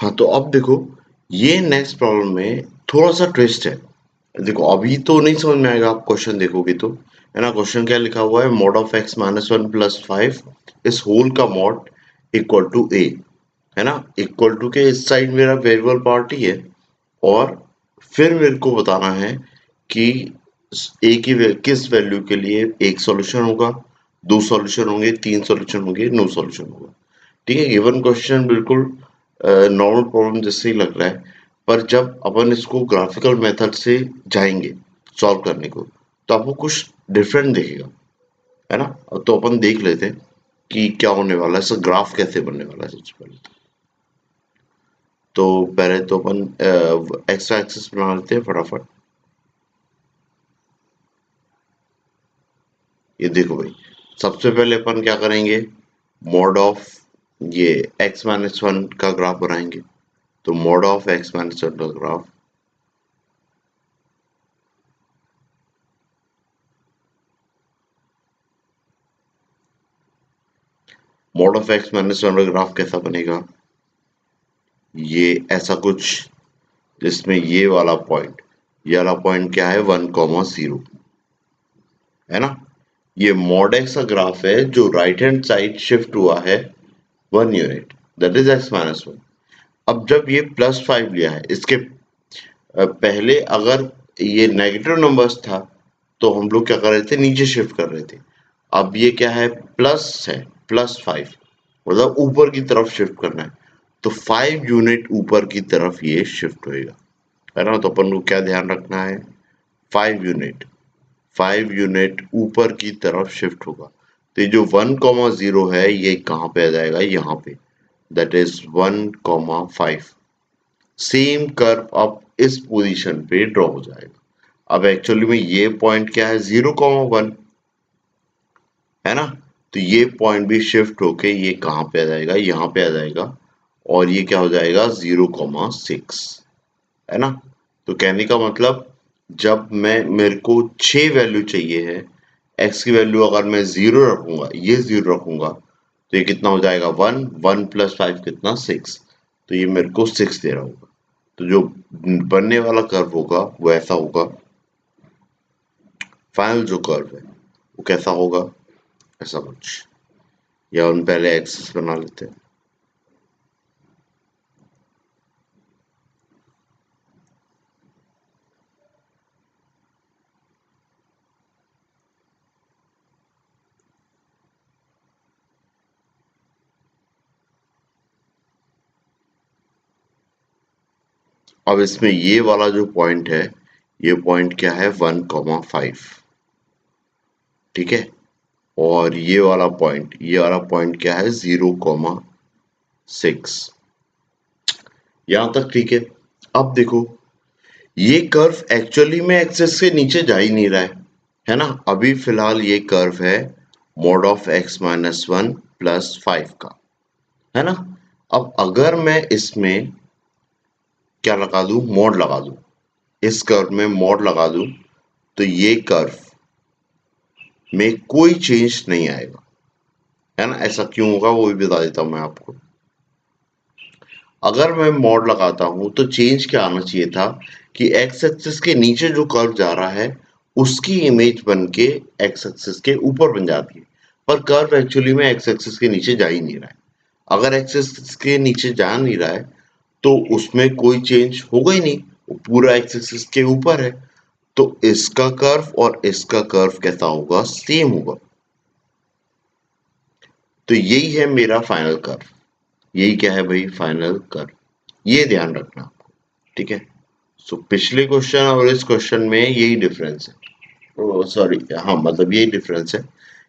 हाँ, तो अब देखो ये नेक्स्ट प्रॉब्लम में थोड़ा सा ट्विस्ट है। देखो अभी तो नहीं समझ में आएगा, आप क्वेश्चन देखोगे तो, है ना। क्वेश्चन क्या लिखा हुआ है, mod of x minus one plus five इस होल का मॉड इक्वल टू ए, है ना। इक्वल टू के इस साइड मेरा वेरिएबल पार्ट ही है, और फिर मेरे को बताना है कि ए की किस वैल्यू के लिए एक सॉल्यूशन होगा, दो सॉल्यूशन होंगे, तीन सॉल्यूशन होंगे, नो सॉल्यूशन होगा। ठीक है, गिवन क्वेश्चन बिल्कुल नॉर्मल प्रॉब्लम जैसे ही लग रहा है, पर जब अपन इसको ग्राफिकल मेथड से जाएंगे सॉल्व करने को, तो आपको कुछ डिफरेंट दिखेगा, है ना। तो अपन देख लेते हैं कि क्या होने वाला है, इसका ग्राफ कैसे बनने वाला है। सबसे पहले तो पहले तो अपन एक्स्ट्रा एक्सेस बना लेते हैं फटाफट। ये देखो भाई, सबसे पहले अपन क्या करेंगे, मॉड ऑफ ये एक्स माइनस वन का ग्राफ बनाएंगे। तो mod of x minus one का graph, mod of x minus one का ग्राफ कैसा बनेगा, ये ऐसा कुछ, जिसमें ये वाला पॉइंट क्या है, वन कॉमा जीरो, है ना। ये मॉड एक्स का ग्राफ है जो राइट हैंड साइड शिफ्ट हुआ है one unit, that is x minus one. अब जब ये प्लस फाइव लिया है, इसके पहले अगर ये नेगेटिव नंबर्स था, तो हम लोग क्या कर रहे थे, नीचे शिफ्ट कर रहे थे। अब ये क्या है, प्लस फाइव, मतलब ऊपर की तरफ शिफ्ट करना है, तो फाइव यूनिट ऊपर की तरफ ये शिफ्ट होएगा, है ना। तो अपन को क्या ध्यान रखना है, फाइव यूनिट, फाइव यूनिट ऊपर की तरफ शिफ्ट होगा। तो ये जो वन कॉमा जीरो है, ये कहाँ पे आ जाएगा, यहाँ पे, that is one comma five. Same curve अब इस पोजीशन पे ड्रॉ हो जाएगा। अब एक्चुअली में ये पॉइंट क्या है, जीरो कॉमा वन, है ना। तो ये पॉइंट भी शिफ्ट होके ये कहाँ पे आ जाएगा, यहाँ पे आ जाएगा, और ये क्या हो जाएगा, जीरो कॉमा सिक्स, है ना। तो कहने का मतलब, जब मैं मेरे को 6 वैल्यू चाहिए है, एक्स की वैल्यू अगर मैं जीरो रखूंगा, ये जीरो रखूंगा, तो ये कितना हो जाएगा, वन, वन प्लस फाइव कितना, सिक्स। तो ये मेरे को सिक्स दे रहा होगा। तो जो बनने वाला कर्व होगा वो ऐसा होगा, फाइनल जो कर्व है वो कैसा होगा, ऐसा कुछ। या हम पहले एक्सिस बना लेते हैं। अब इसमें ये वाला जो पॉइंट है, ये पॉइंट क्या है, वन कॉमा फाइव, ठीक है। और ये वाला पॉइंट क्या है, जीरो कॉमा सिक्स। यहां तक ठीक है। अब देखो, ये कर्व एक्चुअली में एक्सेस से नीचे जा ही नहीं रहा है ना। अभी फिलहाल ये कर्व है mod of x minus one plus five का, है ना। अब अगर मैं इसमें क्या लगा दूं, मॉड लगा दूं, इस कर्व में मॉड लगा दूं, तो ये कर्व में कोई चेंज नहीं आएगा, है ना। ऐसा क्यों होगा वो भी बता देता हूं मैं आपको। अगर मैं मॉड लगाता हूं तो चेंज क्या आना चाहिए था, कि एक्स एक्सिस के नीचे जो कर्व जा रहा है उसकी इमेज बन के एक्स एक्सिस के ऊपर बन जाती है, पर कर्व एक्चुअली में एक्स एक्सिस के नीचे जा ही नहीं रहा है। अगर एक्स एक्सिस के नीचे जा नहीं रहा है, तो उसमें कोई चेंज होगा ही नहीं, वो पूरा एक्स एक्सिस के ऊपर है। तो इसका कर्व और इसका कर्व कैसा होगा, सेम होगा। तो यही है मेरा फाइनल कर्व, यही क्या है भाई, फाइनल कर्व। ये ध्यान रखना आपको, ठीक है। सो पिछले क्वेश्चन और इस क्वेश्चन में यही डिफरेंस है, सॉरी हाँ, मतलब यही डिफरेंस है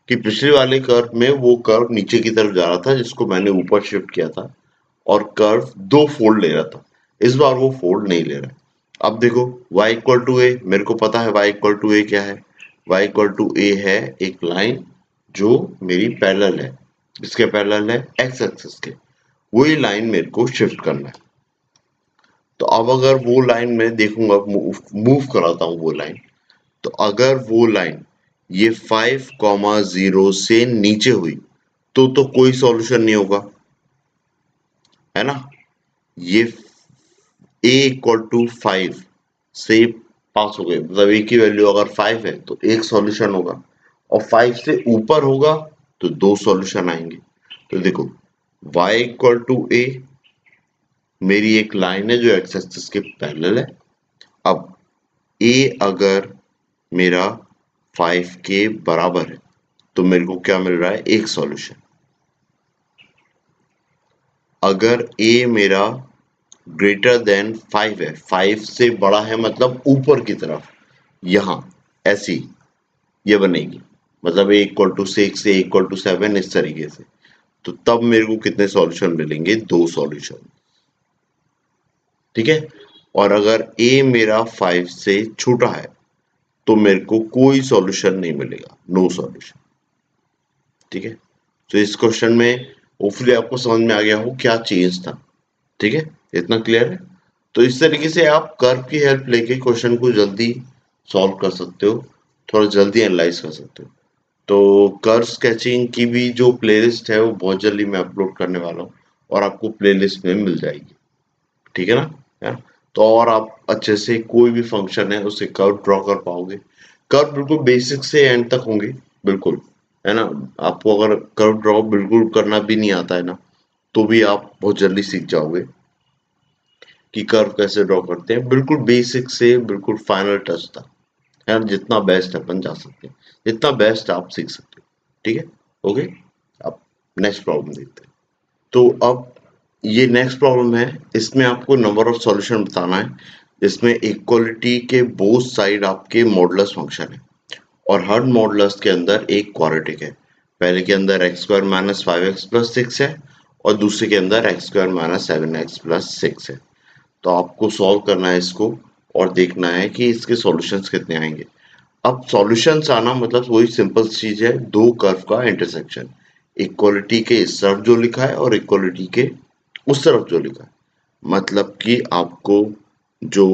कि पिछले वाले कर्व में वो कर्व नीचे की तरफ जा रहा था जिसको मैंने ऊपर शिफ्ट किया था, और कर्व दो फोल्ड ले रहा था। इस बार वो फोल्ड नहीं ले रहा है। अब देखो y इक्वल टू ए, मेरे को पता है y इक्वल टू ए क्या है, y इक्वल टू ए है एक लाइन जो मेरी पैरेलल है, इसके पैरेलल है x एक्सिस के, वही लाइन मेरे को शिफ्ट करना है। तो अब अगर वो लाइन मैं देखूंगा, मूव कराता हूँ वो लाइन, तो अगर वो लाइन ये 5,0 से नीचे हुई, तो कोई सॉल्यूशन नहीं होगा, है ना। ये a इक्वल टू 5 से पास हो गए, मतलब a की वैल्यू अगर 5 है तो एक सॉल्यूशन होगा, और 5 से ऊपर होगा तो दो सॉल्यूशन आएंगे। तो देखो y इक्वल टू a, मेरी एक लाइन है जो एक्स एक्सिस के पैरेलल है। अब a अगर मेरा 5 के बराबर है तो मेरे को क्या मिल रहा है, एक सॉल्यूशन। अगर a मेरा ग्रेटर देन 5 है, 5 से बड़ा है मतलब ऊपर की तरफ, यहां ऐसी ये बनेगी, मतलब a equal to 6, a equal to 7, इस तरीके से। तो तब मेरे को कितने सॉल्यूशन मिलेंगे, दो सॉल्यूशन। ठीक है। और अगर a मेरा 5 से छोटा है तो मेरे को कोई सॉल्यूशन नहीं मिलेगा, नो सॉल्यूशन। ठीक है। तो इस क्वेश्चन में होपफुली आपको समझ में आ गया हो क्या चेंज था। ठीक है, इतना क्लियर है। तो इस तरीके से आप कर्व की हेल्प लेके क्वेश्चन को जल्दी सॉल्व कर सकते हो, थोड़ा जल्दी एनालाइज कर सकते हो। तो कर्व स्केचिंग की भी जो प्लेलिस्ट है वो बहुत जल्दी मैं अपलोड करने वाला हूँ, और आपको प्लेलिस्ट में मिल जाएगी। ठीक है ना, है ना? तो और आप अच्छे से कोई भी फंक्शन है उससे कर्व ड्रॉ कर पाओगे। कर्व बिल्कुल बेसिक से एंड तक होंगे, बिल्कुल, है ना? आपको अगर कर्व ड्रॉ बिल्कुल करना भी नहीं आता है ना, तो भी आप बहुत जल्दी सीख जाओगे कि कर्व कैसे ड्रॉ करते हैं, बिल्कुल बेसिक से बिल्कुल फाइनल टच तक। है ना? जितना बेस्ट अपन जा सकते हैं, जितना बेस्ट आप सीख सकते हो। ठीक है, ओके। अब नेक्स्ट प्रॉब्लम देखते हैं। तो अब ये नेक्स्ट प्रॉब्लम है, इसमें आपको नंबर ऑफ सॉल्यूशन बताना है, जिसमें इक्वलिटी के बोथ साइड आपके मॉडुलस फंक्शन है, और हर मॉडुलस के अंदर एक क्वाड्रेटिक है। पहले के अंदर x square minus 5x plus 6 है, और दूसरे के अंदर x square minus 7x plus 6 है। तो आपको सॉल्व करना है इसको, और देखना है कि इसके सॉल्यूशंस कितने आएंगे। अब सॉल्यूशंस आना मतलब वही सिंपल चीज है, दो कर्व का इंटरसेक्शन, इक्वलिटी के इस तरफ जो लिखा है और इक्वलिटी के उस तरफ जो लिखा है। मतलब कि आपको जो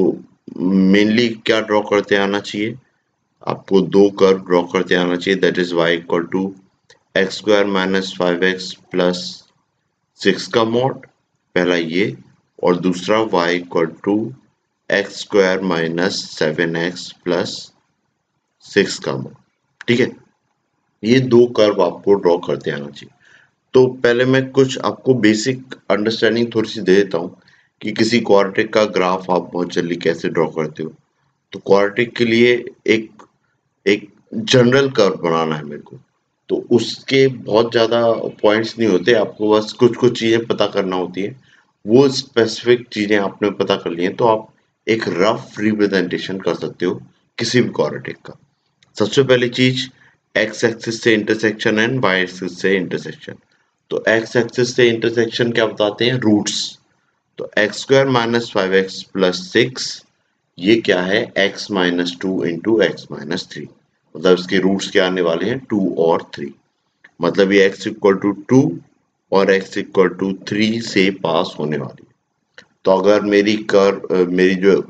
मेनली क्या ड्रॉ करते आना चाहिए, आपको दो कर्व ड्रॉ करते आना चाहिए, that is y equal to x square minus 5x plus 6 का मॉड, पहला ये, और दूसरा y equal to x square minus 7x plus 6 का मॉड। ठीक है, ये दो कर्व आपको ड्रॉ करते आना चाहिए। तो पहले मैं कुछ आपको बेसिक अंडरस्टैंडिंग थोड़ी सी दे देता हूँ कि किसी क्वाड्रेटिक का ग्राफ आप बहुत जल्दी कैसे ड्रॉ करते हो। तो क्वाड्रेटिक के लिए एक एक जनरल कर्व बनाना है मेरे को, तो उसके बहुत ज़्यादा पॉइंट्स नहीं होते, आपको बस कुछ कुछ चीज़ें पता करना होती है। वो स्पेसिफिक चीज़ें आपने पता कर ली हैं तो आप एक रफ रिप्रेजेंटेशन कर सकते हो किसी भी क्वाड्रेटिक का। सबसे पहली चीज, एक्स एक्सिस से इंटरसेक्शन एंड वाई एक्सिस से इंटरसेक्शन। तो एक्स एक्सिस से इंटरसेक्शन क्या बताते हैं, रूट्स। तो x square minus 5x plus 6, ये क्या है, x minus 2 into x minus 3, मतलब इसके रूट्स क्या आने वाले हैं, 2 और 3। मतलब ये x इक्वल टू 2 और x इक्वल टू 3 से पास होने वाली है। तो अगर मेरी जो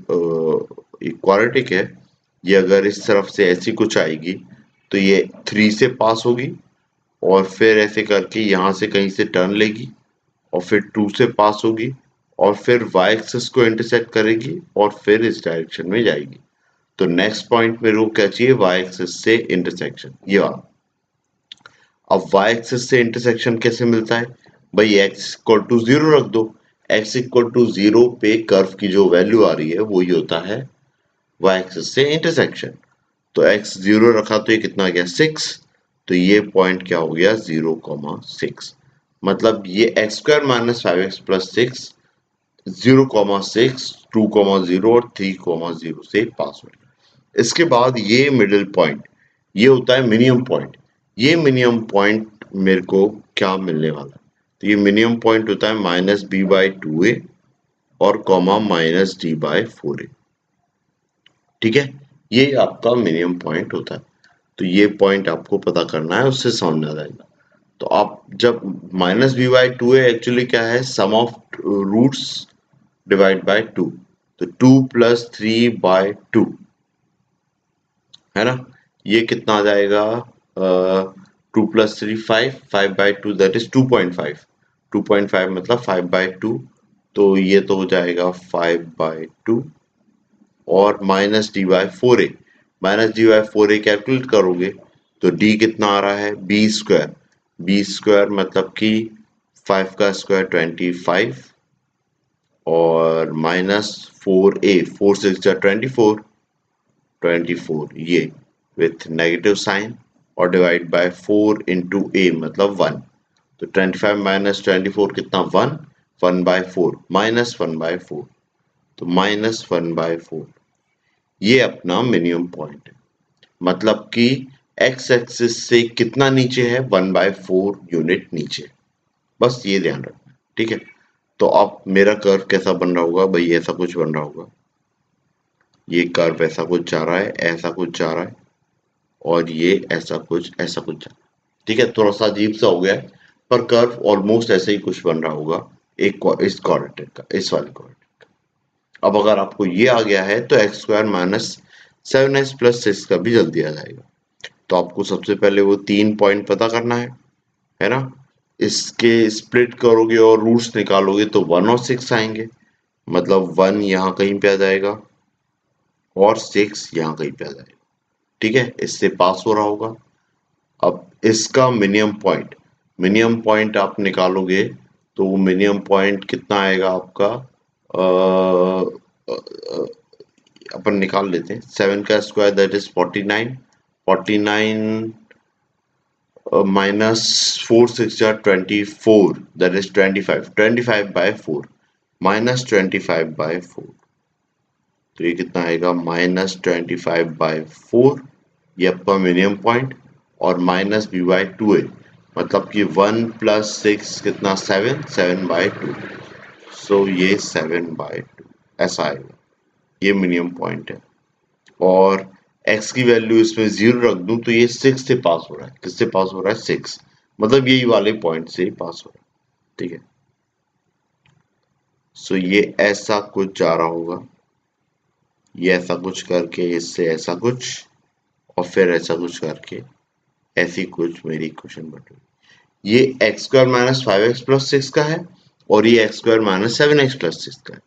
क्वाड्रेटिक है, ये अगर इस तरफ से ऐसी कुछ आएगी तो ये 3 से पास होगी, और फिर ऐसे करके यहाँ से कहीं से टर्न लेगी, और फिर 2 से पास होगी, और फिर y एक्सिस को इंटरसेक्ट करेगी, और फिर इस डायरेक्शन में जाएगी। तो नेक्स्ट पॉइंट मेरे को क्या चाहिए, y एक्सिस से इंटरसेक्शन, ये वाला। अब y एक्सिस से इंटरसेक्शन कैसे मिलता है, भाई x इक्वल टू 0 रख दो। x इक्वल टू 0 पे कर्व की जो वैल्यू आ रही है वही होता है y एक्सिस से इंटरसेक्शन। तो x 0 रखा तो ये कितना आ गया, 6। तो ये पॉइंट क्या हो गया, 0,6। मतलब ये x square minus 5x plus 6, 0,6, 2,0 और 3,0 से पास हो गया। इसके बाद ये मिडिल पॉइंट, ये होता है मिनिमम पॉइंट। ये मिनिमम पॉइंट मेरे को क्या मिलने वाला है, तो ये मिनिमम पॉइंट होता है माइनस बी बाई 2a और comma minus D by 4a। ठीक है, ये आपका मिनिमम पॉइंट होता है। तो ये पॉइंट आपको पता करना है, उससे समझ में आ जाएगा। तो आप जब minus b by 2a actually क्या है, सम ऑफ रूट्स डिवाइड बाय 2, तो 2 प्लस 3 बाय 2, है ना? ये कितना आ जाएगा, 2 प्लस 3 5, 5 बाई 2 दैट इज 2.5, 2.5 मतलब 5 बाई 2, तो ये तो हो जाएगा 5/2 और minus D by 4a। Minus D by 4a calculate करोगे तो d कितना आ रहा है b स्क्वायर। b स्क्वायर मतलब कि 5 का स्क्वायर 25 और माइनस 4a, 4 6 जा 24, 24 ये विथ नेगेटिव साइन और डिवाइड बाय 4 इंटू a मतलब 1। तो 25 माइनस 24 कितना 1, 1/4 माइनस 1/4, तो माइनस 1/4 ये अपना मिनिमम पॉइंट है। मतलब कि एक्स एक्सिस से कितना नीचे है 1/4 यूनिट नीचे। बस ये ध्यान रखना, ठीक है। तो अब मेरा कर्व कैसा बन रहा होगा भाई, ऐसा कुछ बन रहा होगा। ये कर्व ऐसा कुछ जा रहा है, ऐसा कुछ जा रहा है और ये ऐसा कुछ जा रहा है, ठीक है। थोड़ा सा अजीब सा हो गया है पर कर्व ऑलमोस्ट ऐसे ही कुछ बन रहा होगा एक इस क्वाड्रेटिक का, इस वाले क्वाड्रेटिक का। अब अगर आपको ये आ गया है तो x square minus 7x plus 6 का भी जल्दी आ जाएगा। तो आपको सबसे पहले वो 3 पॉइंट पता करना है ना। इसके स्प्लिट करोगे और रूट्स निकालोगे तो 1 और 6 आएंगे। मतलब 1 यहाँ कहीं पे आ जाएगा और 6 यहाँ कहीं पे आ जाएगा, ठीक है। इससे पास हो रहा होगा। अब इसका मिनिमम पॉइंट आप निकालोगे तो वो मिनिमम पॉइंट कितना आएगा आपका। अपन निकाल लेते हैं। 7 का square that is 49, 49 minus 4 6 are 24, that is 25, 25/4 minus 25/4। तो ये कितना आएगा -25/4, ये आपका मिनिमम पॉइंट। और माइनस b/2 है मतलब कि 1 प्लस 6 कितना 7, 7/2। सो ये 7/2 ऐसा आएगा, ये मिनिमम पॉइंट है। और x की वैल्यू इसमें 0 रख दूं तो ये 6 से पास हो रहा है। किससे पास हो रहा है 6, मतलब यही वाले पॉइंट से ही पास हो रहा है, ठीक है। सो ये ऐसा कुछ जा रहा होगा, ये ऐसा कुछ करके इससे ऐसा कुछ और फिर ऐसा कुछ करके ऐसी कुछ मेरी इक्वेशन बन रही। ये x square minus 5x plus 6 का है और ये x square minus 7x plus 6 का है।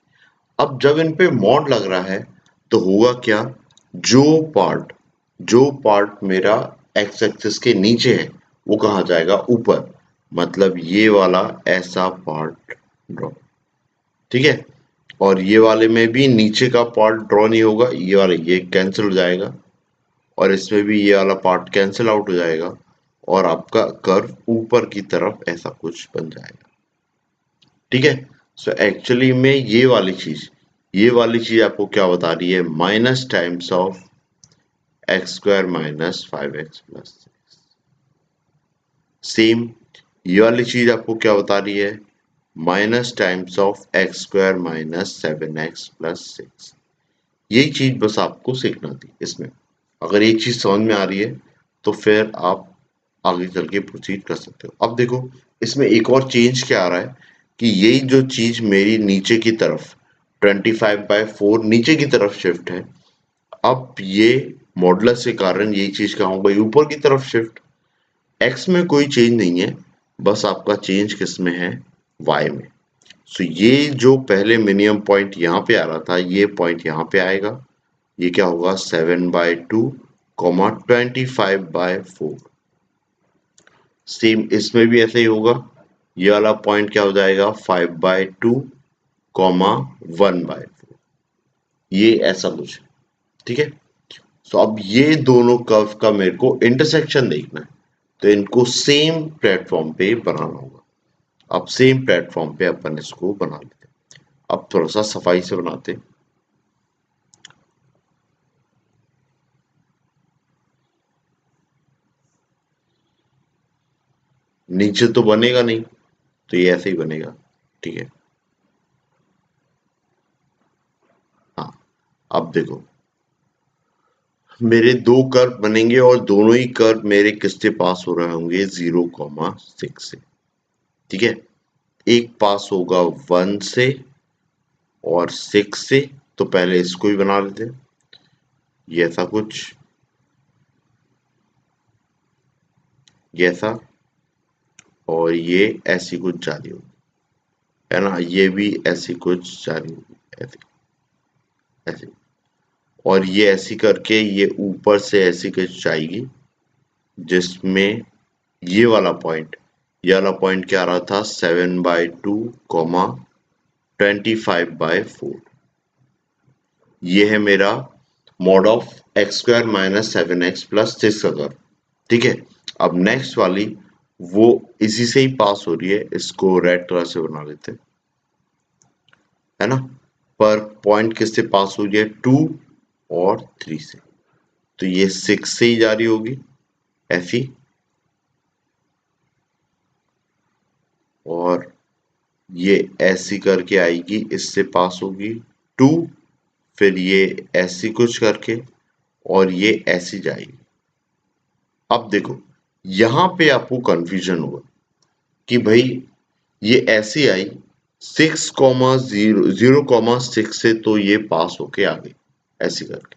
अब जब इन पे मॉड लग रहा है तो होगा क्या, जो पार्ट जो पार्ट मेरा एक्स एक्सिस के नीचे है वो कहाँ जाएगा ऊपर। मतलब ये वाला ऐसा पार्ट ड्रॉ, ठीक है। और ये वाले में भी नीचे का पार्ट ड्रॉ नहीं होगा, ये वाला ये कैंसिल हो जाएगा और इसमें भी ये वाला पार्ट कैंसिल आउट हो जाएगा और आपका कर्व ऊपर की तरफ ऐसा कुछ बन जाएगा, ठीक है। सो एक्चुअली में ये वाली चीज आपको क्या बता रही है, minus times of x square minus 5x plus. Same ये वाली चीज आपको क्या बता रही है, minus times of x square minus 7x plus 6। यही चीज बस आपको सीखना थी इसमें। अगर ये चीज समझ में आ रही है तो फिर आप आगे चल के प्रोसीड कर सकते हो। अब देखो इसमें एक और चेंज क्या आ रहा है कि यही जो चीज मेरी नीचे की तरफ 25/4 नीचे की तरफ शिफ्ट है, अब ये मॉडुलस के कारण यही चीज क्या होगा ऊपर की तरफ शिफ्ट। एक्स में कोई चेंज नहीं है, बस आपका चेंज किस में है, वाई में। सो ये जो पहले मिनिमम पॉइंट यहाँ पे आ रहा था ये पॉइंट यहाँ पे आएगा। ये क्या होगा 7/2 कॉमा 25/4। सेम इसमें भी ऐसे ही होगा, ये वाला पॉइंट क्या हो जाएगा 5/2 कॉमा 1/4। ये ऐसा कुछ, ठीक है। सो अब ये दोनों कर्व का मेरे को इंटरसेक्शन देखना है तो इनको सेम प्लेटफॉर्म पे बनाना होगा। अब सेम प्लेटफॉर्म पे अपन इसको बना लेते हैं। अब थोड़ा सा सफाई से बनाते हैं। नीचे तो बनेगा नहीं तो ये ऐसे ही बनेगा, ठीक है। हाँ, अब देखो मेरे दो कर्व बनेंगे और दोनों ही कर्व मेरे किससे पास हो रहे होंगे 0,6 से, ठीक है। एक पास होगा 1 से और 6 से, तो पहले इसको ही बना लेते हैं। ये ऐसा कुछ, ये ऐसा और ये ऐसी कुछ जा रही होगी, है ना, ये भी ऐसी कुछ जारी होगी, ऐसे ऐसे, और ये ऐसी करके ये ऊपर से ऐसी कुछ जाएगी जिसमें ये वाला पॉइंट क्या आ रहा था, 7/2 कॉमा 25/4। ये है मेरा mod of x square minus 7x plus 6 का कर्व। ठीक है, अब नेक्स्ट वाली वो इसी से ही पास हो रही है, इसको रेड कलर से बना लेते हैं, है ना, पर पॉइंट किससे पास हो रही है, 2 और 3 से, तो ये 6 से ही जारी होगी ऐसी, और ये ऐसी करके आएगी, इससे पास होगी 2, फिर ये ऐसी कुछ करके, और ये ऐसी जाएगी। अब देखो यहां पे आपको कंफ्यूजन होगा कि भाई ये ऐसी आई 6,0,0,6 से, तो ये पास होके आ गई ऐसी करके।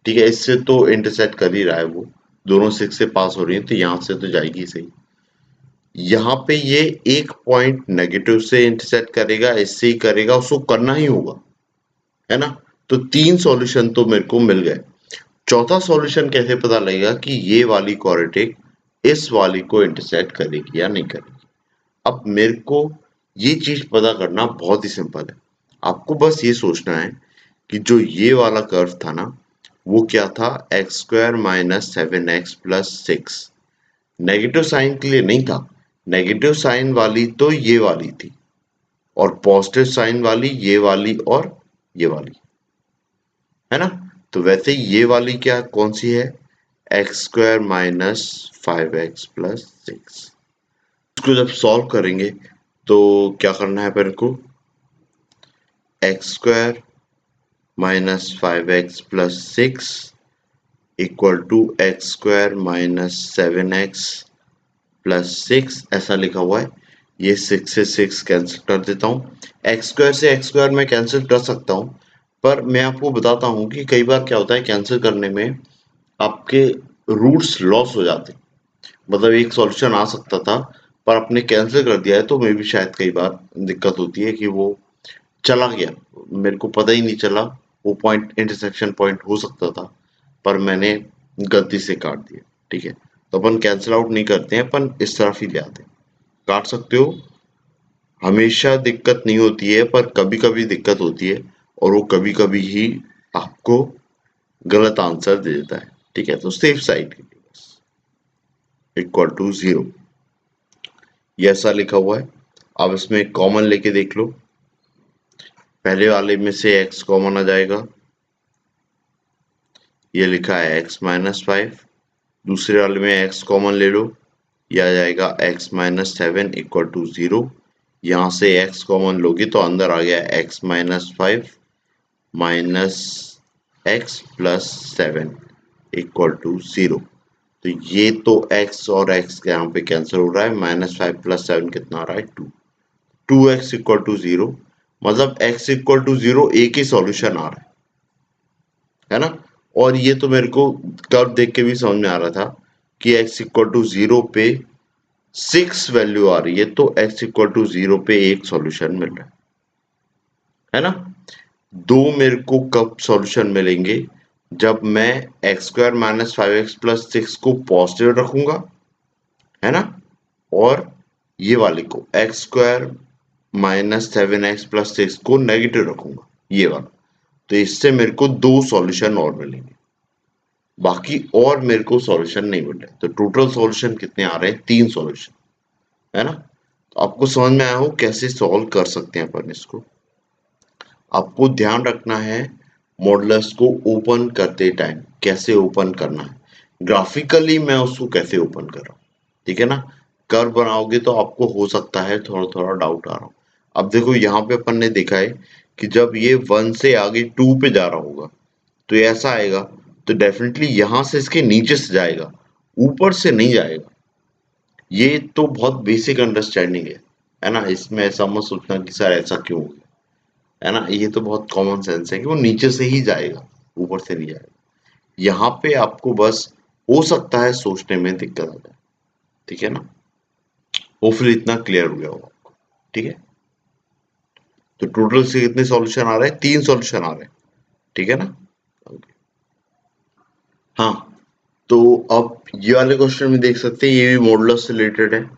ठीक है, इससे तो इंटरसेक्ट कर ही रहा है वो, दोनों 6 से पास हो रही है, तो यहां से तो जाएगी सही। यहाँ पे ये एक पॉइंट नेगेटिव से इंटरसेक्ट करेगा, इससे ही करेगा, उसको करना ही होगा, है ना। तो 3 सॉल्यूशन तो मेरे को मिल गए। चौथा सॉल्यूशन कैसे पता लगेगा कि ये वाली क्वाड्रेटिक इस वाली को इंटरसेक्ट करेगी या नहीं करेगी। अब मेरे को ये चीज पता करना बहुत ही सिंपल है। आपको बस ये सोचना है कि जो ये वाला कर्व था ना, वो क्या था, x square minus 7x plus 6। Negative sign के लिए नहीं था, नेगेटिव साइन वाली तो ये वाली थी, और पॉजिटिव साइन वाली ये वाली और ये वाली, है ना। तो वैसे ये वाली क्या कौन सी है, x square minus 5x plus 6। इसको जब सॉल्व करेंगे तो क्या करना है मेरे को, x square minus 5x plus 6 equal to x square minus 7x plus 6 ऐसा लिखा हुआ है। ये 6 से 6 कैंसिल कर देता हूँ, एक्स स्क्वायर से एक्स स्क्वायर में कैंसिल कर सकता हूँ, पर मैं आपको बताता हूँ कि कई बार क्या होता है कैंसिल करने में आपके रूट्स लॉस हो जाते हैं। मतलब एक सॉल्यूशन आ सकता था, पर आपने कैंसिल कर दिया है, तो मे भी शायद कई बार दिक्कत होती है कि वो चला गया, मेरे को पता ही नहीं चला, वो पॉइंट इंटरसेक्शन पॉइंट हो सकता था, पर मैंने गलती से काट दिया। ठीक है, तो अपन कैंसिल आउट नहीं करते हैं, अपन इस तरफ ही ले आते हैं। काट सकते हो, हमेशा दिक्कत नहीं होती है, पर कभी कभी दिक्कत होती है, और वो कभी कभी ही आपको गलत आंसर दे देता है। ठीक है, तो सेफ साइड के लिए बस इक्वल टू 0 ये ऐसा लिखा हुआ है। अब इसमें कॉमन लेके देख लो, पहले वाले में से x कॉमन आ जाएगा, ये लिखा है x माइनस 5, दूसरे वाले में x कॉमन ले लो, ये आ जाएगा x माइनस 7 इक्वल टू 0। यहाँ से x कॉमन लोगे तो अंदर आ गया x minus 5 minus x plus 7 equal to 0। तो ये तो x और x यहाँ पे कैंसिल हो रहा है, माइनस 5 प्लस 7 कितना आ रहा है, 2। 2x इक्वल टू 0, मतलब x इक्वल टू 0 एक ही सॉल्यूशन आ रहा है ना। और ये तो मेरे को कर्व देख के भी समझ में आ रहा था कि x इक्वल टू 0 पे 6 वैल्यू आ रही है, तो x इक्वल टू 0 पे एक सॉल्यूशन मिल रहा है ना। दो मेरे को कब सॉल्यूशन मिलेंगे, जब मैं x square minus 5x plus 6 को पॉजिटिव रखूंगा, है ना, और ये वाले को x square minus 7x plus 6 को नेगेटिव रखूंगा, ये वाला। तो इससे मेरे को दो सॉल्यूशन और मिलेंगे, बाकी और मेरे को सॉल्यूशन नहीं मिल रहे। तो टोटल सॉल्यूशन कितने आ रहे हैं, 3 सॉल्यूशन, है ना। तो आपको समझ में आया हो कैसे सॉल्व कर सकते हैं अपन इसको। आपको ध्यान रखना है मॉडुलस को ओपन करते टाइम कैसे ओपन करना है, ग्राफिकली मैं उसको कैसे ओपन कर रहा हूँ। ठीक है ना, कर्व बनाओगे तो आपको हो सकता है थोड़ा थोड़ा डाउट आ रहा हो। अब देखो यहाँ पे अपन ने देखा है कि जब ये 1 से आगे 2 पे जा रहा होगा तो ये ऐसा आएगा, तो डेफिनेटली यहाँ से इसके नीचे से जाएगा, ऊपर से नहीं जाएगा। ये तो बहुत बेसिक अंडरस्टैंडिंग है ना, इसमें ऐसा मत सोचना कि सर ऐसा क्यों हो गया, है ना। ये तो बहुत कॉमन सेंस है कि वो नीचे से ही जाएगा, ऊपर से नहीं जाएगा। यहाँ पे आपको बस हो सकता है सोचने में दिक्कत आ जाए। ठीक है ना, होपफुली इतना क्लियर हो गया होगा आपको। ठीक है। तो टोटल से कितने सॉल्यूशन आ रहे हैं? 3 सॉल्यूशन आ रहे हैं, ठीक है ना? हाँ, तो अब ये वाले क्वेश्चन में देख सकते हैं, ये भी मॉडुलस से रिलेटेड है।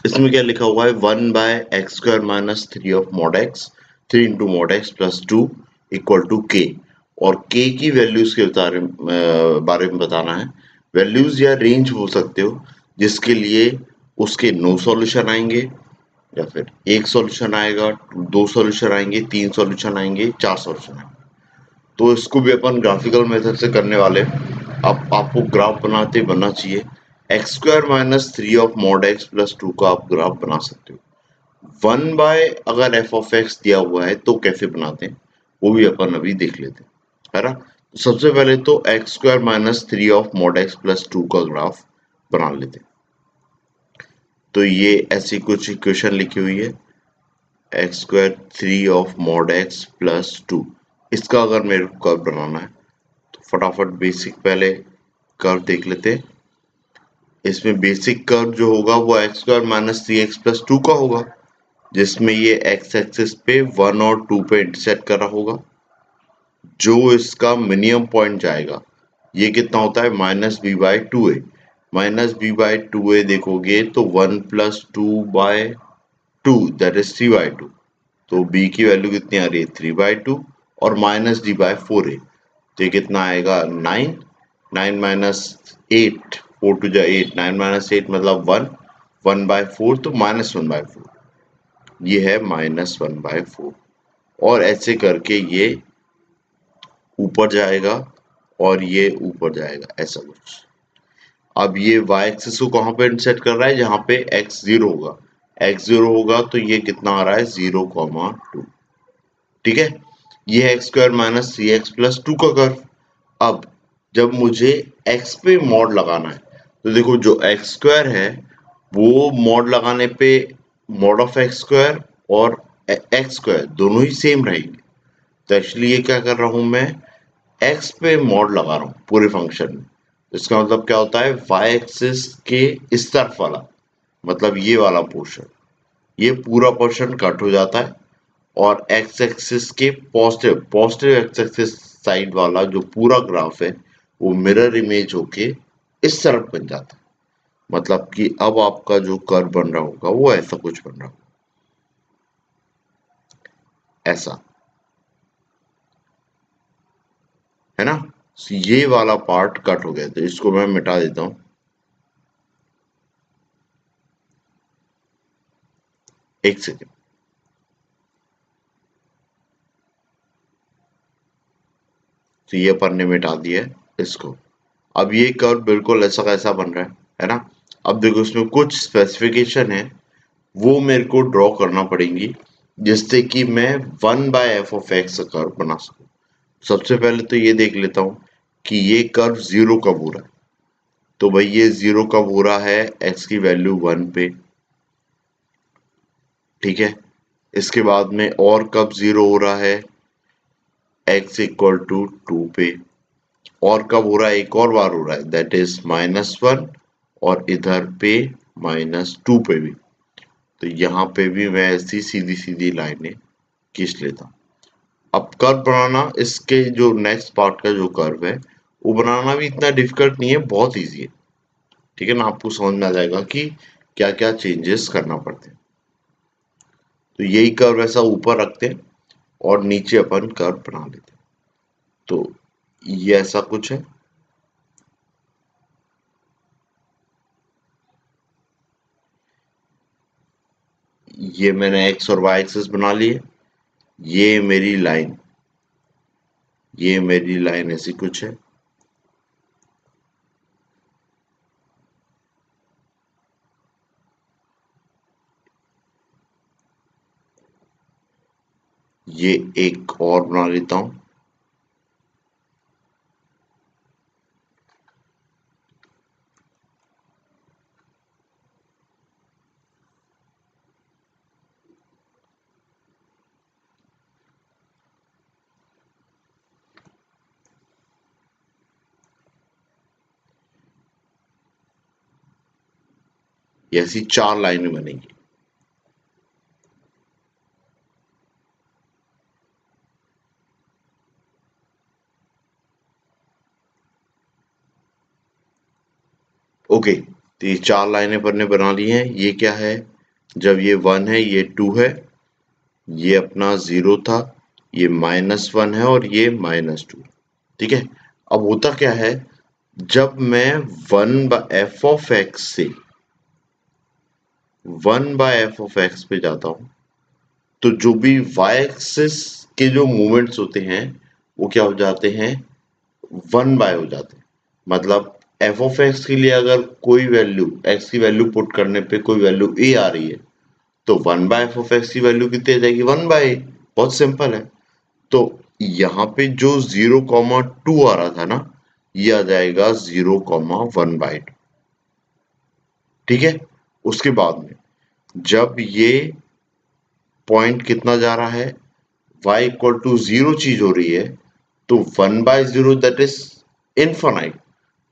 इसमें क्या लिखा हुआ है? 1/x² minus 3 of mod x, 3 into mod x plus 2 equal to k, और के की वैल्यूज के बारे में बताना है। वैल्यूज या रेंज बोल सकते हो, जिसके लिए उसके 9 सॉल्यूशन आएंगे, या फिर एक सॉल्यूशन आएगा, 2 सॉल्यूशन आएंगे, 3 सॉल्यूशन आएंगे, 4 सॉल्यूशन आएंगे। तो इसको भी अपन ग्राफिकल मेथड से करने वाले हैं। अब आपको ग्राफ बनाते बनना चाहिए। x² minus 3 of mod x plus 2 का आप ग्राफ बना सकते हो। 1 बाय अगर एफ ऑफ एक्स दिया हुआ है तो कैसे बनाते हैं, वो भी अपन अभी देख लेते हैं, है ना? तो सबसे पहले तो x² minus 3 of mod x plus 2 का ग्राफ बना लेते हैं। तो ये ऐसी कुछ इक्वेशन लिखी हुई है, x² 3 of mod x plus 2। इसका अगर मेरे को कर्व बनाना है तो फटाफट बेसिक पहले कर्व देख लेते हैं। इसमें बेसिक कर्व जो होगा वो x² माइनस 3x प्लस 2 का होगा, जिसमें ये x एक्सिस पे 1 और 2 पे इंटरसेक्ट कर रहा होगा। जो इसका मिनिमम पॉइंट जाएगा, ये कितना होता है? Minus b by two a. Minus b by two a देखोगे तो 1 प्लस 2/2, दैट इज 3/2। तो b की वैल्यू कितनी आ रही है? 3/2, और माइनस डी बाय 4a, तो ये कितना आएगा? 9। 9 माइनस 8, 4 टू जा 8, 9 माइनस 8 मतलब 1, 1/4, तो -1/4। ये है -1/4, और ऐसे करके ये ऊपर जाएगा और ये ऊपर जाएगा, ऐसा कुछ। अब ये y एक्सिस को कहाँ पे इंटरसेक्ट कर रहा है? जहाँ पे x0 होगा। x0 होगा तो ये कितना आ रहा है? 0,2। ठीक है, ये है x² माइनस 3x प्लस 2 का कर्व। अब जब मुझे x पे मॉड लगाना है, तो देखो जो x² है वो मॉड लगाने पे मॉड ऑफ x² और x² दोनों ही सेम रहेंगे। तो एक्चुअली ये क्या कर रहा हूं मैं? x पे मॉड लगा रहा हूँ पूरे फंक्शन में। इसका मतलब क्या होता है? y एक्सिस के इस तरफ वाला, मतलब ये वाला पोर्शन, ये पूरा पोर्शन कट हो जाता है, और एक्स एक्सिस के positive positive x axis side वाला जो पूरा ग्राफ है वो मिरर इमेज होके इस तरफ बन जाता है। मतलब कि अब आपका जो कर्व बन रहा होगा वो ऐसा कुछ बन रहा होगा, ऐसा, है ना? So ये वाला पार्ट कट हो गया, तो इसको मैं मिटा देता हूं। एक सेकेंड। तो ये अपन ने मिटा दिया है इसको। अब ये कर्व बिल्कुल ऐसा कैसा बन रहा है ना? अब देखो इसमें कुछ स्पेसिफिकेशन है, वो मेरे को ड्रॉ करना पड़ेंगी, जिससे कि मैं 1/f(x) का कर्व बना सकूं। सबसे पहले तो ये देख लेता हूं कि ये कर्व 0 कब हो रहा है। तो भाई ये 0 कब हो रहा है? x की वैल्यू 1 पे, ठीक है। इसके बाद में और कब 0 हो रहा है? x इक्वल टू 2 पे। और कब हो रहा है? एक और बार हो रहा है, दैट इज -1, और इधर पे -2 पे भी। तो यहाँ पे भी मैं ऐसी सीधी सीधी लाइनें खींच लेता हूँ। अब कर्व बनाना, इसके जो नेक्स्ट पार्ट का जो कर्व है वो बनाना भी इतना डिफिकल्ट नहीं है, बहुत इजी है, ठीक है ना? आपको समझ में आ जाएगा कि क्या क्या चेंजेस करना पड़ते हैं। तो यही कर्व ऐसा ऊपर रखते हैं और नीचे अपन कर्व बना लेते हैं। तो ये ऐसा कुछ है। ये मैंने x और y एक्सिस बना लिए। ये मेरी लाइन, ये मेरी लाइन ऐसी कुछ है। ये एक और बना लेता हूं। ये ऐसी 4 लाइनें बनेंगी। ओके, तो ये 4 लाइनें पर ने बना ली हैं। ये क्या है, जब ये 1 है, ये 2 है, ये अपना 0 था, ये -1 है और ये -2। ठीक है, अब होता क्या है, जब मैं 1/f(x) से 1/f(x) पे जाता हूं, तो जो भी y एक्सिस के जो मूवमेंट्स होते हैं वो क्या हो जाते हैं, 1 बाय हो जाते हैं। मतलब f(x) के लिए अगर कोई वैल्यू, x की वैल्यू पुट करने पे कोई वैल्यू a आ रही है, तो 1/f(x) की वैल्यू कितनी आ जाएगी, 1/a। बहुत सिंपल है। तो यहाँ पे जो 0,2 आ रहा था ना, ये आ जाएगा 0,1/2। ठीक है, उसके बाद में जब ये पॉइंट कितना जा रहा है, y इक्वल टू 0 चीज हो रही है, तो 1/0 दैट इज इनफाइनाइट।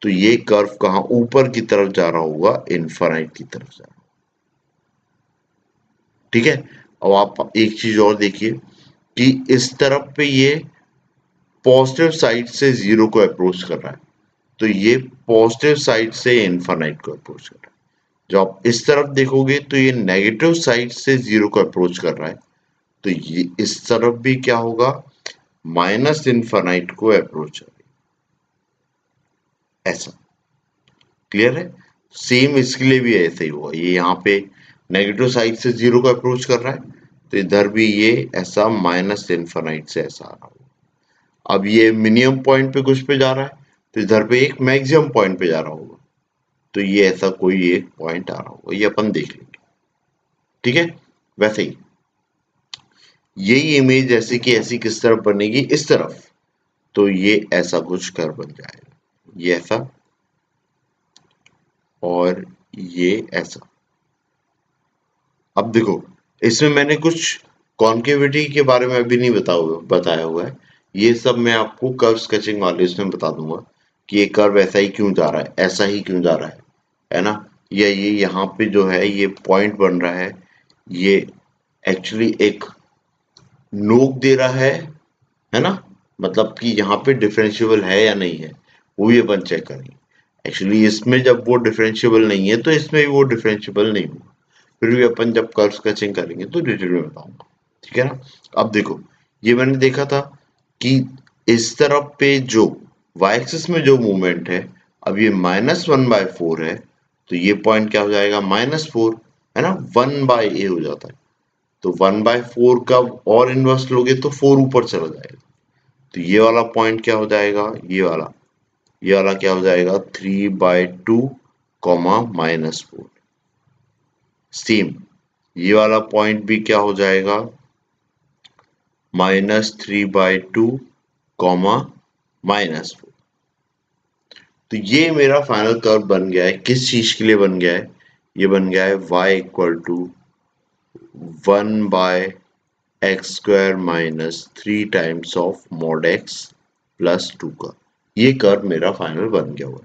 तो ये कर्व कहां ऊपर की तरफ जा रहा होगा, इनफाइनाइट की तरफ जा रहा होगा। ठीक है, अब आप एक चीज और देखिए कि इस तरफ पे ये पॉजिटिव साइड से 0 को अप्रोच कर रहा है, तो ये पॉजिटिव साइड से इनफाइनाइट को अप्रोच कर रहा है। जब आप इस तरफ देखोगे तो ये नेगेटिव साइड से 0 को अप्रोच कर रहा है, तो ये इस तरफ भी क्या होगा, माइनस इनफाइनाइट को अप्रोच करेगा। ऐसा क्लियर है। सेम इसके लिए भी ऐसे ही होगा, ये यहाँ पे नेगेटिव साइड से 0 को अप्रोच कर रहा है, तो इधर भी ये ऐसा माइनस इनफाइनाइट से ऐसा आ रहा होगा। अब ये मिनिमम पॉइंट पे कुछ पे जा रहा है, तो इधर पे एक मैक्सिमम पॉइंट पे जा रहा होगा, तो ये ऐसा कोई एक पॉइंट आ रहा होगा, ये अपन देख लेंगे। ठीक है, वैसे ही यही इमेज ऐसी की ऐसी किस तरफ बनेगी, इस तरफ, तो ये ऐसा कुछ कर बन जाएगा, ये ऐसा और ये ऐसा। अब देखो, इसमें मैंने कुछ कॉन्केविटी के बारे में अभी नहीं बताया हुआ है, ये सब मैं आपको कर्व स्केचिंग वाले इसमें बता दूंगा कि ये कर्व ऐसा ही क्यों जा रहा है, ऐसा ही क्यों जा रहा है ना। या ये यहाँ पे जो है ये पॉइंट बन रहा है, ये एक्चुअली एक नोक दे रहा है ना, मतलब कि यहाँ पे डिफरेंशिएबल है या नहीं है, वो भी अपन चेक करेंगे। एक्चुअली इसमें जब वो डिफरेंशिएबल नहीं है, तो इसमें भी वो डिफरेंशिएबल नहीं होगा। फिर भी अपन जब कर्व स्केचिंग करेंगे तो डिटेल में बताऊंगा। ठीक है ना। अब देखो, ये मैंने देखा था कि इस तरफ पे जो y एक्सिस में जो मूवमेंट है, अब ये -1/4 है, तो ये पॉइंट क्या हो जाएगा, -4, है ना, 1/a हो जाता है। तो 1/4 का और इनवर्स लोगे तो 4 ऊपर चला जाएगा, तो ये वाला पॉइंट क्या हो जाएगा, ये वाला क्या हो जाएगा, 3/2 कॉमा -4। सेम ये वाला पॉइंट भी क्या हो जाएगा, -3/2 कॉमा -4। तो ये मेरा फाइनल कर्व बन गया है। किस चीज के लिए बन गया है, ये बन गया है y equal to 1/x² minus 3 times of mod x plus 2 का। ये कर्व मेरा फाइनल बन गया हुआ है।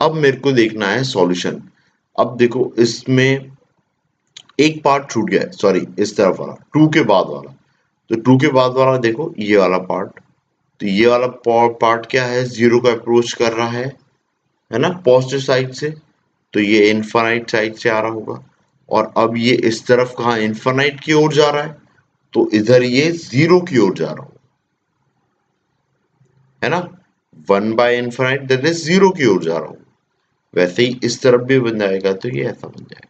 अब मेरे को देखना है सॉल्यूशन। अब देखो, इसमें एक पार्ट छूट गया है, सॉरी, इस तरफ वाला 2 के बाद वाला। तो 2 के बाद वाला देखो, ये वाला पार्ट, तो ये वाला पार्ट क्या है, 0 को अप्रोच कर रहा है ना, पॉजिटिव साइड से, तो ये इनफाइनाइट साइड से आ रहा होगा। और अब ये इस तरफ कहाँ, इनफाइनाइट की ओर जा रहा है, तो इधर ये 0 की ओर जा रहा होगा, है ना, 1/इनफाइनाइट दैट इज 0 की ओर जा रहा होगा। वैसे ही इस तरफ भी बन जाएगा, तो ये ऐसा बन जाएगा।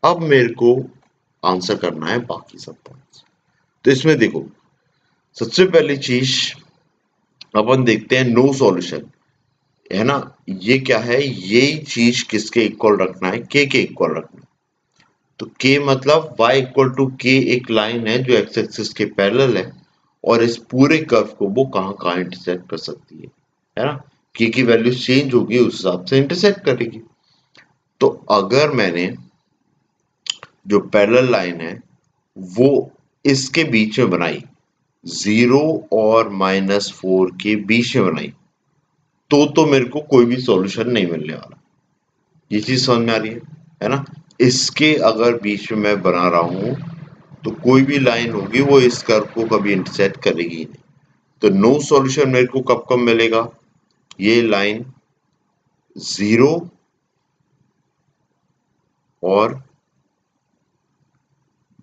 अब मेरे को आंसर करना है बाकी सब पॉइंट्स। तो इसमें देखो, सबसे पहली चीज अपन देखते हैं नो सॉल्यूशन, है ना। ये क्या है, यही चीज किसके इक्वल रखना है, के इक्वल रखना है। तो k मतलब y इक्वल टू k एक लाइन है जो x एक्सिस के पैरेलल है, और इस पूरे कर्व को वो कहां कहां इंटरसेक्ट कर सकती है ना। k की वैल्यू चेंज होगी, उस हिसाब से इंटरसेक्ट करेगी। तो अगर मैंने जो पैरेलल लाइन है वो इसके बीच में बनाई, 0 और -4 के बीच में बनाई, तो मेरे को कोई भी सॉल्यूशन नहीं मिलने वाला। ये चीज समझ में आ रही है ना। इसके अगर बीच में मैं बना रहा हूं, तो कोई भी लाइन होगी वो इस कर्व को कभी इंटरसेक्ट करेगी ही नहीं। तो नो सॉल्यूशन मेरे को कब कब मिलेगा, ये लाइन 0 और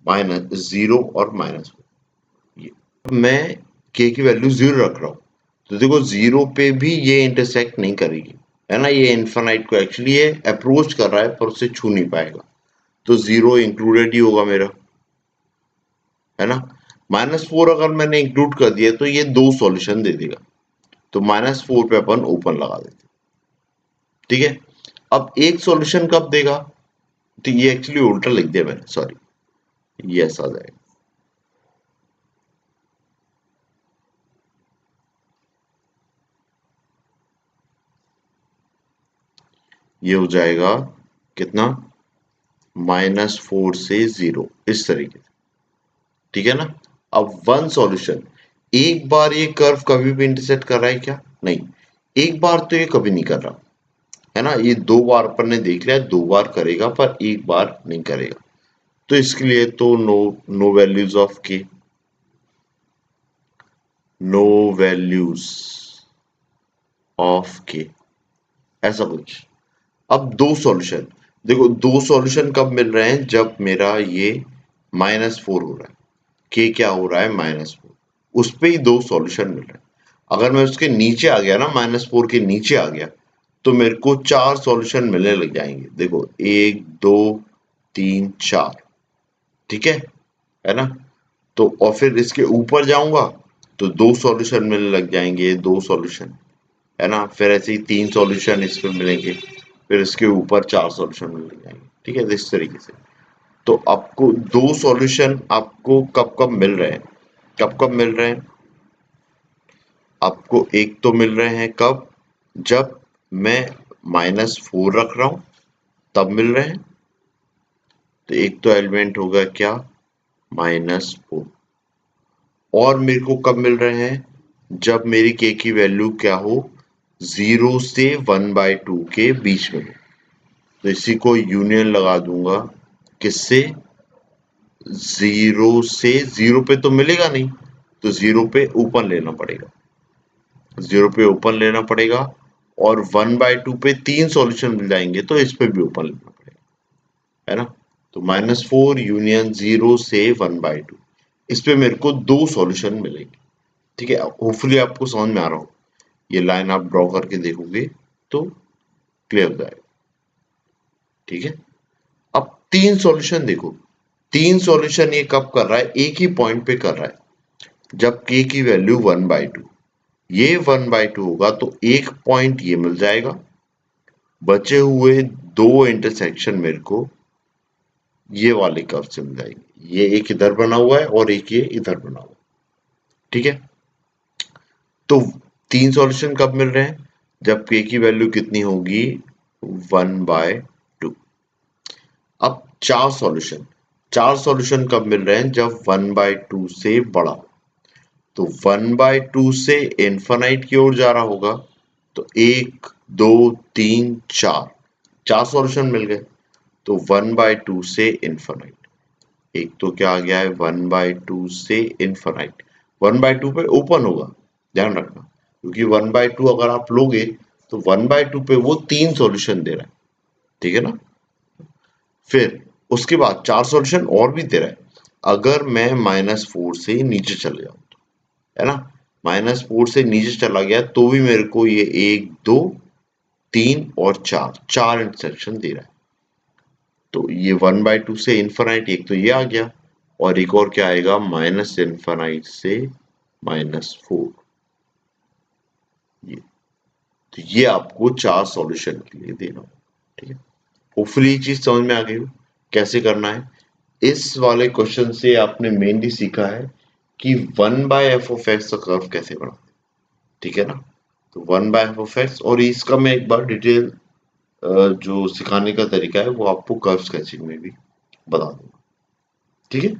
-0 और -4। मैं k की वैल्यू 0 रख रहा हूं, तो देखो 0 पे भी ये इंटरसेक्ट नहीं करेगी, है ना। ये इन्फिनाइट को एक्चुअली ये अप्रोच कर रहा है पर उसे छू नहीं पाएगा, तो 0 इंक्लूडेड ही होगा मेरा, है ना। -4 अगर मैंने इंक्लूड कर दिया तो ये 2 सॉल्यूशन दे देगा, तो -4 पे अपन ओपन लगा देते, ठीक है। अब एक सॉल्यूशन कब देगा, तो ये एक्चुअली उल्टा लिख दिया मैंने, सॉरी, ये ऐसा आ जाएगा, ये हो जाएगा कितना, -4 से 0, इस तरीके से, ठीक है ना। अब वन सॉल्यूशन, एक बार ये कर्व कभी भी इंटरसेक्ट कर रहा है क्या, नहीं, एक बार तो ये कभी नहीं कर रहा, है ना। ये 2 बार अपन ने देख लिया, 2 बार करेगा पर एक बार नहीं करेगा, तो इसके लिए तो नो वैल्यूज ऑफ के, नो वैल्यूज ऑफ के, ऐसा कुछ। अब 2 सॉल्यूशन, देखो 2 सॉल्यूशन कब मिल रहे हैं, जब मेरा ये -4 हो रहा है, के क्या हो रहा है -4, उस पे ही 2 सॉल्यूशन मिल रहे हैं। अगर मैं उसके नीचे आ गया ना, -4 के नीचे आ गया, तो मेरे को 4 सॉल्यूशन मिलने लग जाएंगे, देखो 1 2 3 4, ठीक है ना। तो और फिर इसके ऊपर जाऊंगा तो 2 सॉल्यूशन मिलने लग जाएंगे, 2 सॉल्यूशन, है ना। फिर ऐसे ही 3 सॉल्यूशन इस पे मिलेंगे, फिर इसके ऊपर 4 सॉल्यूशन मिल जाएंगे, ठीक है, इस तरीके से। तो आपको 2 सॉल्यूशन आपको कब कब मिल रहे हैं, कब कब मिल रहे हैं आपको, एक तो मिल रहे हैं कब, जब मैं -4 रख रहा हूं तब मिल रहे हैं, तो एक तो एलिमेंट होगा क्या, -4। और मेरे को कब मिल रहे हैं, जब मेरी के की वैल्यू क्या हो, 0 से 1/2 के बीच में हो, तो इसी को यूनियन लगा दूंगा, किससे, 0 से, 0 पे तो मिलेगा नहीं, तो 0 पे ओपन लेना पड़ेगा, 0 पे ओपन लेना पड़ेगा, और 1/2 पे 3 सॉल्यूशन मिल जाएंगे, तो इस पे भी ओपन लेना पड़ेगा, है ना। तो -4 यूनियन 0 से 1/2, इस पे मेरे को 2 सॉल्यूशन मिलेंगे, ठीक है। होपफुली आपको समझ में आ रहा हो, ये लाइन आप ड्रॉ करके देखोगे तो क्लियर हो जाएगा, ठीक है। अब 3 सॉल्यूशन देखो, 3 सॉल्यूशन ये कब कर रहा है, एक ही पॉइंट पे कर रहा है, जब k की वैल्यू 1/2, ये 1/2 होगा तो एक पॉइंट ये मिल जाएगा, बचे हुए 2 इंटरसेक्शन मेरे को ये वाले कर्व से मिल जाएंगे, ये एक इधर बना हुआ है और एक ये इधर बना हुआ है, ठीक है। तो 3 सॉल्यूशन कब मिल रहे हैं, जब k की वैल्यू कितनी होगी, 1/2। अब 4 सॉल्यूशन, 4 सॉल्यूशन कब मिल रहे हैं, जब 1/2 से बड़ा हो, तो 1/2 से इनफाइनाइट की ओर जा रहा होगा, तो 1 2 3 4, 4 सॉल्यूशन मिल गए, तो 1/2 से इनफाइनाइट, एक तो क्या आ गया है, 1/2 से इनफाइनाइट, 1/2 पे ओपन होगा, ध्यान रखना, क्योंकि 1/2 अगर आप लोगे तो 1/2 पे वो 3 सॉल्यूशन दे रहा है, ठीक है ना। फिर उसके बाद 4 सॉल्यूशन और भी दे रहा है, अगर मैं -4 से नीचे चले जाऊं तो, है ना, -4 से नीचे चला गया तो भी मेरे को ये 1 2 3 और 4, 4 इंटरसेक्शन दे रहा है, तो ये 1/2 से इनफाइनाइट, एक तो ये आ गया, और एक और क्या आएगा, माइनस इनफाइनाइट से -4, ये, तो ये आपको 4 सॉल्यूशन के लिए देना होगा, ठीक है। होपफुली ये चीज समझ में आ गई हो कैसे करना है। इस वाले क्वेश्चन से आपने मेनली सीखा है कि 1/f(x) का कर्व कैसे बनाते हैं, ठीक है ना। तो 1/f(x), और इसका मैं एक बार डिटेल जो सिखाने का तरीका है वो आपको कर्व स्केचिंग में भी बता दूंगा, ठीक है।